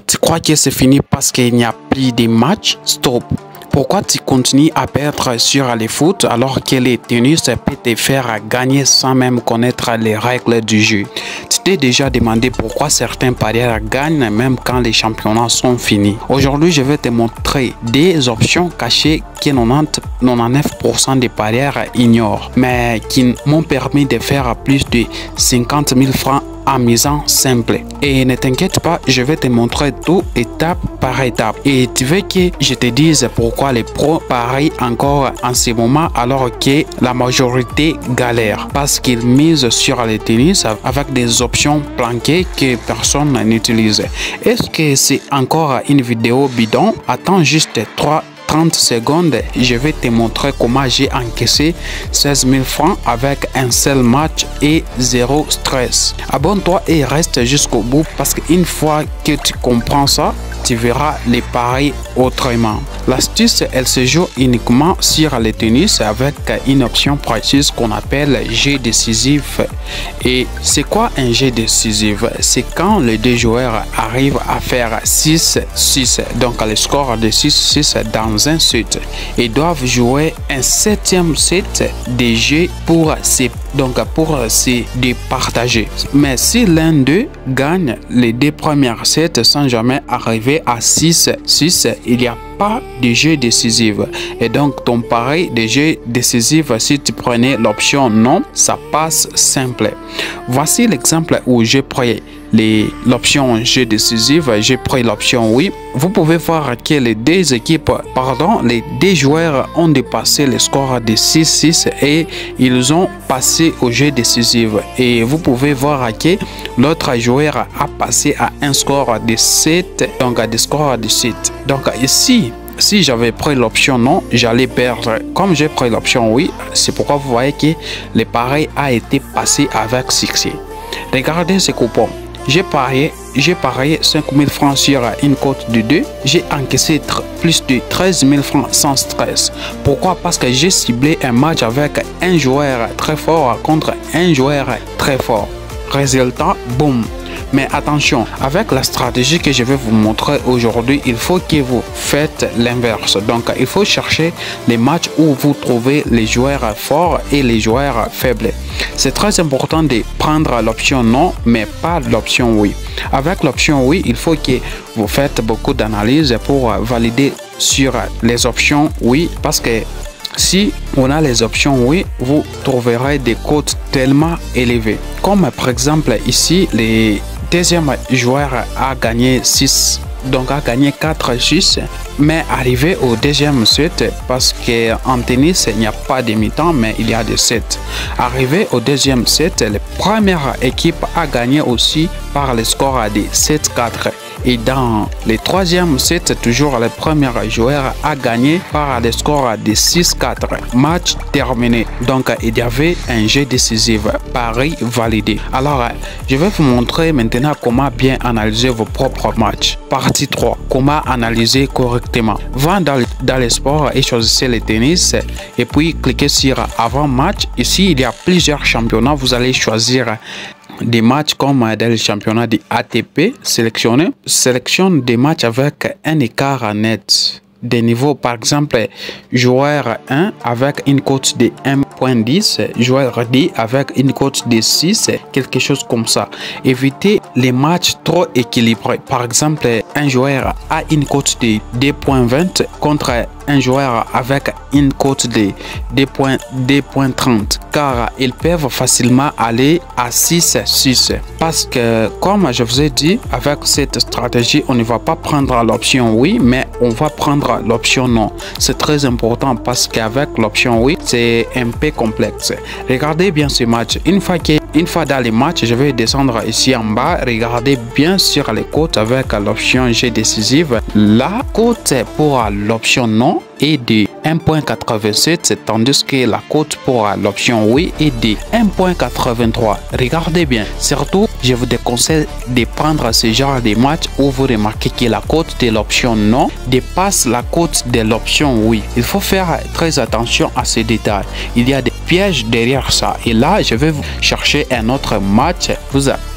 Tu crois que c'est fini parce qu'il n'y a plus de matchs? Stop. Pourquoi tu continues à perdre sur les foot alors que les tennis peuvent te faire gagner sans même connaître les règles du jeu? Tu t'es déjà demandé pourquoi certains parieurs gagnent même quand les championnats sont finis? Aujourd'hui, je vais te montrer des options cachées que 99% des parieurs ignorent, mais qui m'ont permis de faire plus de 50 000 francs en misant simple. Et ne t'inquiète pas, je vais te montrer tout étape par étape. Et tu veux que je te dise pourquoi les pros parient encore en ce moment alors que la majorité galère? Parce qu'ils misent sur les tennis avec des options planquées que personne n'utilise. Est-ce que c'est encore une vidéo bidon? Attends juste 30 secondes, je vais te montrer comment j'ai encaissé 16 000 francs avec un seul match et zéro stress. Abonne-toi et reste jusqu'au bout parce qu'une fois que tu comprends ça, tu verras les paris autrement. L'astuce, elle se joue uniquement sur le tennis avec une option précise qu'on appelle jeu décisif. Et c'est quoi un jeu décisif? C'est quand les deux joueurs arrivent à faire 6-6, donc le score de 6-6 dans un set. Ils doivent jouer un 7e set de jeu pour se départager. Mais si l'un d'eux gagne les 2 premiers sets sans jamais arriver à 6-6, il n'y a pas de jeu décisif. Et donc ton pari de jeu décisif, si tu prenais l'option non, ça passe simple. Voici l'exemple où j'ai pris l'option jeu décisif, j'ai pris l'option oui. Vous pouvez voir que les deux les deux joueurs ont dépassé le score de 6-6 et ils ont passé au jeu décisif. Et vous pouvez voir que l'autre joueur a passé à un score de 7, donc à des scores de 7. Donc ici, si j'avais pris l'option non, j'allais perdre. Comme j'ai pris l'option oui, c'est pourquoi vous voyez que le pari a été passé avec succès. Regardez ce coupon. J'ai parié 5 000 francs sur une cote de 2. J'ai encaissé plus de 13 000 francs sans stress. Pourquoi? Parce que j'ai ciblé un match avec un joueur très fort contre un joueur très fort. Résultat, boum. Mais attention, avec la stratégie que je vais vous montrer aujourd'hui, il faut que vous faites l'inverse. Donc, il faut chercher les matchs où vous trouvez les joueurs forts et les joueurs faibles. C'est très important de prendre l'option non, mais pas l'option oui. Avec l'option oui, il faut que vous faites beaucoup d'analyses pour valider sur les options oui, parce que si on a les options oui, vous trouverez des cotes tellement élevées. Comme par exemple ici, le deuxième joueur a gagné 6, donc a gagné 4-6, mais arrivé au deuxième set, parce qu'en tennis il n'y a pas de mi-temps mais il y a des sets. Arrivé au deuxième set, la première équipe a gagné aussi par le score de 7-4. Et dans le troisième set, toujours le premier joueur a gagné par le score de 6-4. Match terminé. Donc, il y avait un jeu décisif. Pari validé. Alors, je vais vous montrer maintenant comment bien analyser vos propres matchs. Partie 3. Comment analyser correctement. Va dans le sport et choisissez le tennis. Et puis, cliquez sur avant match. Ici, il y a plusieurs championnats. Vous allez choisir des matchs comme dans le championnat de ATP, sélectionne des matchs avec un écart net des niveaux. Par exemple, joueur 1 avec une cote de 1.10, joueur 2 avec une cote de 6, quelque chose comme ça. Évitez les matchs trop équilibrés. Par exemple, un joueur a une cote de 2.20 contre un joueur avec une cote de 2.30, car ils peuvent facilement aller à 6-6. Parce que, comme je vous ai dit, avec cette stratégie, on ne va pas prendre l'option oui, mais on va prendre l'option non. C'est très important parce qu'avec l'option oui, c'est un peu complexe. Regardez bien ce match. Une fois dans les matchs, je vais descendre ici en bas. Regardez bien sur les cotes avec l'option jeu décisive. La cote pour l'option non est de 1.87, tandis que la cote pour l'option oui est de 1.83. Regardez bien, surtout je vous déconseille de prendre ce genre de match où vous remarquez que la cote de l'option non dépasse la cote de l'option oui. Il faut faire très attention à ces détails. Il y a des pièges derrière ça. Et là, je vais vous chercher un autre match.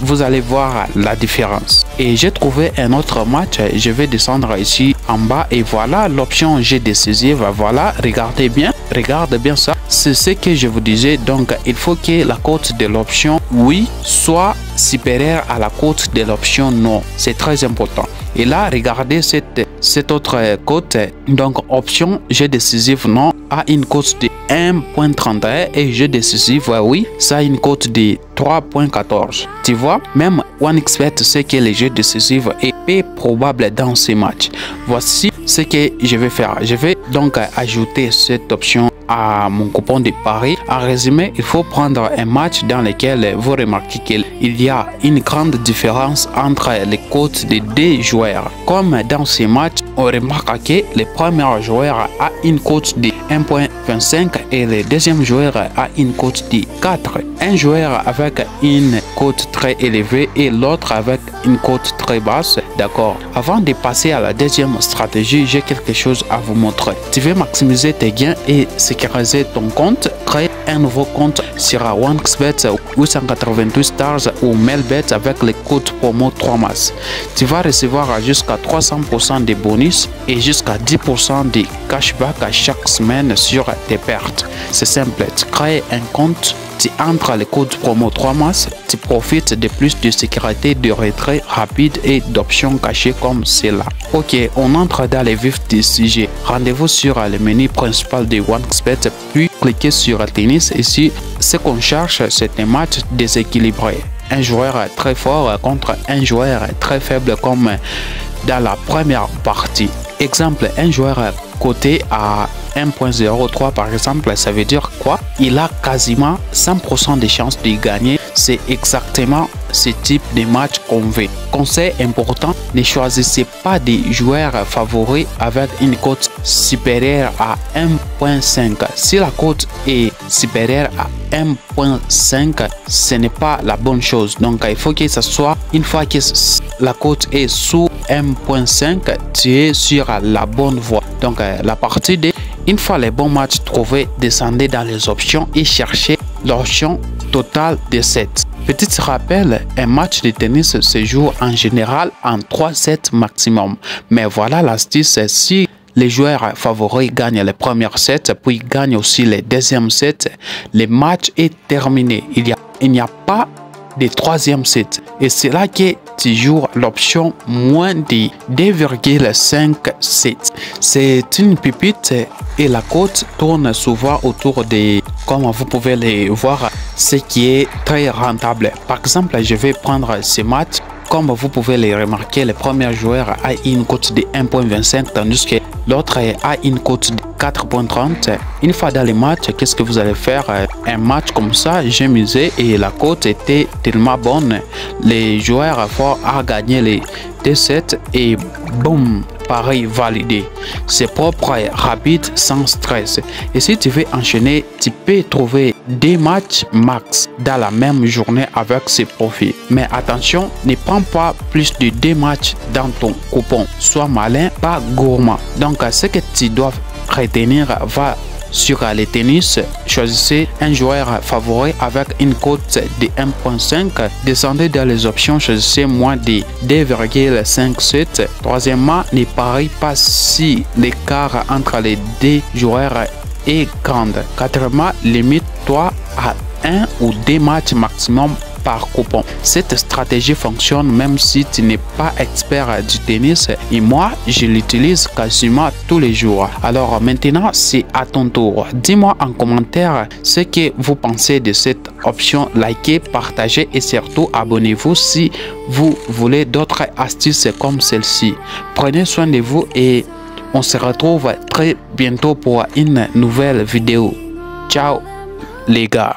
Vous allez voir la différence. Et j'ai trouvé un autre match. Je vais descendre ici en bas et voilà l'option G décisive. Voilà, regardez bien. Regarde bien ça. C'est ce que je vous disais. Donc, il faut que la cote de l'option oui soit supérieure à la cote de l'option non. C'est très important. Et là, regardez cette autre cote. Donc, option G décisive non a une cote de 1.31 et G décisive oui, ça a une cote de 3.14. Tu vois, même OneXBet sait que le jeu décisif est peu probable dans ces matchs. Voici ce que je vais faire. Je vais donc ajouter cette option à mon coupon de pari. En résumé, il faut prendre un match dans lequel vous remarquez qu'il y a une grande différence entre les cotes des deux joueurs. Comme dans ces matchs, on remarque que le premier joueur a une cote de 1.25 et le deuxième joueur a une cote de 4. Un joueur avec une cote très élevée et l'autre avec une cote très basse. D'accord. Avant de passer à la deuxième stratégie, j'ai quelque chose à vous montrer. Tu veux maximiser tes gains et sécuriser ton compte? Crée un nouveau compte sur OneXBet 888 stars ou Melbet avec le code promo 3MAS. Tu vas recevoir jusqu'à 300% de bonus et jusqu'à 10% de cashback à chaque semaine sur tes pertes. C'est simple, tu crées un compte, tu entres le code promo 3MAS, tu profites de plus de sécurité, de retrait rapide et d'options cachées comme celle-là. Ok, on entre dans les vifs du sujet. Rendez-vous sur le menu principal de OneXBet, puis cliquez sur tennis. Ici, ce qu'on cherche, c'est un match déséquilibré. Un joueur très fort contre un joueur très faible comme dans la première partie. Exemple, un joueur coté à 1.03 par exemple, ça veut dire quoi? Il a quasiment 100% de chances de gagner. C'est exactement ce type de match qu'on veut. Conseil important, ne choisissez pas des joueurs favoris avec une cote supérieure à 1.5. Si la cote est supérieure à 1.5, ce n'est pas la bonne chose. Donc, il faut que ce soit, une fois que la cote est sous 1.5, tu es sur la bonne voie. Donc, la partie de une fois les bons matchs trouvés, descendez dans les options et cherchez l'option totale de 7. Petit rappel, un match de tennis se joue en général en 3 sets maximum. Mais voilà l'astuce, si les joueurs favoris gagnent les premiers sets, puis gagnent aussi les deuxièmes sets, le match est terminé. Il n'y a pas de troisième set. Et c'est là que tu joues l'option moins de 2,5 sets. C'est une pépite et la cote tourne souvent autour de, comme vous pouvez le voir, ce qui est très rentable. Par exemple, je vais prendre ce match. Comme vous pouvez le remarquer, le premier joueur a une cote de 1.25 tandis que l'autre a une cote de 4.30. Une fois dans le match, qu'est-ce que vous allez faire? Un match comme ça, j'ai misé et la cote était tellement bonne. Les joueurs forts ont gagné les 2 sets et boum, pareil validé. C'est propre, rapide, sans stress. Et si tu veux enchaîner, tu peux trouver des matchs max dans la même journée avec ces profits. Mais attention, ne prends pas plus de 2 matchs dans ton coupon. Sois malin, pas gourmand. Donc, ce que tu dois retenir, va sur le tennis, choisissez un joueur favori avec une cote de 1.5. Descendez dans les options, choisissez moins de 2,5 sets. Troisièmement, ne parie pas si l'écart entre les deux joueurs est grand. Quatrièmement, limite-toi à 1 ou 2 matchs maximum par coupon. Cette stratégie fonctionne même si tu n'es pas expert du tennis et moi je l'utilise quasiment tous les jours. Alors maintenant c'est à ton tour. Dis-moi en commentaire ce que vous pensez de cette option. Likez, partagez et surtout abonnez-vous si vous voulez d'autres astuces comme celle-ci. Prenez soin de vous et on se retrouve très bientôt pour une nouvelle vidéo. Ciao les gars.